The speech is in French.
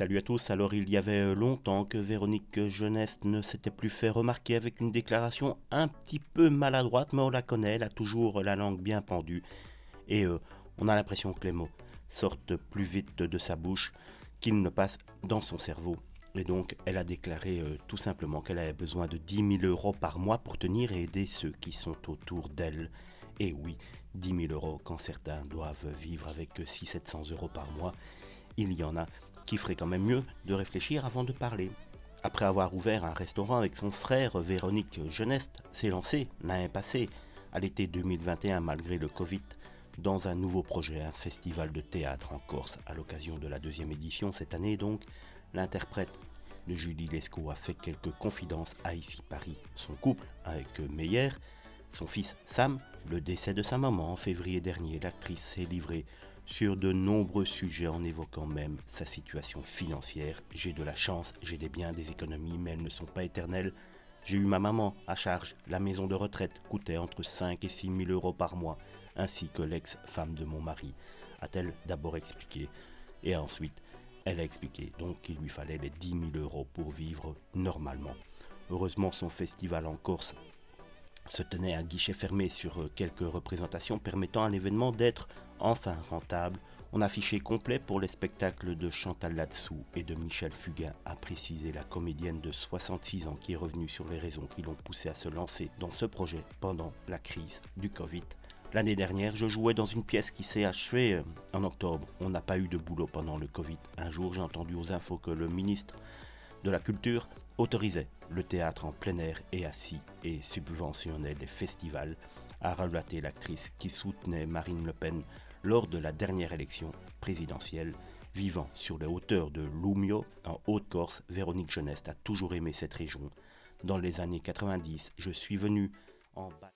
Salut à tous, alors il y avait longtemps que Véronique Jeunesse ne s'était plus fait remarquer avec une déclaration un petit peu maladroite, mais on la connaît, elle a toujours la langue bien pendue, et on a l'impression que les mots sortent plus vite de sa bouche qu'ils ne passent dans son cerveau. Et donc elle a déclaré tout simplement qu'elle avait besoin de 10 000 € par mois pour tenir et aider ceux qui sont autour d'elle. Et oui, 10 000 € quand certains doivent vivre avec 600-700 € par mois, il y en a qui ferait quand même mieux de réfléchir avant de parler. Après avoir ouvert un restaurant avec son frère, Véronique Jeunesse s'est lancée l'année passée, à l'été 2021 malgré le Covid, dans un nouveau projet, un festival de théâtre en Corse. À l'occasion de la deuxième édition cette année donc, l'interprète de Julie Lescaut a fait quelques confidences à Ici Paris. Son couple avec Meyer, son fils Sam, le décès de sa maman en février dernier, l'actrice s'est livrée sur de nombreux sujets en évoquant même sa situation financière. J'ai de la chance, j'ai des biens, des économies, mais elles ne sont pas éternelles. J'ai eu ma maman à charge, la maison de retraite coûtait entre 5 et 6 000 € par mois, ainsi que l'ex-femme de mon mari, a-t-elle d'abord expliqué. Et ensuite, elle a expliqué donc qu'il lui fallait les 10 000 € pour vivre normalement. Heureusement, son festival en Corse se tenait à guichet fermé sur quelques représentations permettant à l'événement d'être enfin rentable. On affichait complet pour les spectacles de Chantal Latsou et de Michel Fugain, a précisé la comédienne de 66 ans qui est revenue sur les raisons qui l'ont poussée à se lancer dans ce projet pendant la crise du Covid. L'année dernière, je jouais dans une pièce qui s'est achevée en octobre. On n'a pas eu de boulot pendant le Covid. Un jour, j'ai entendu aux infos que le ministre de la Culture autorisait le théâtre en plein air et assis et subventionnait les festivals, a relaté l'actrice qui soutenait Marine Le Pen lors de la dernière élection présidentielle. Vivant sur les hauteurs de Lumio, en Haute-Corse, Véronique Jeunesse a toujours aimé cette région. Dans les années 90, je suis venu en bas.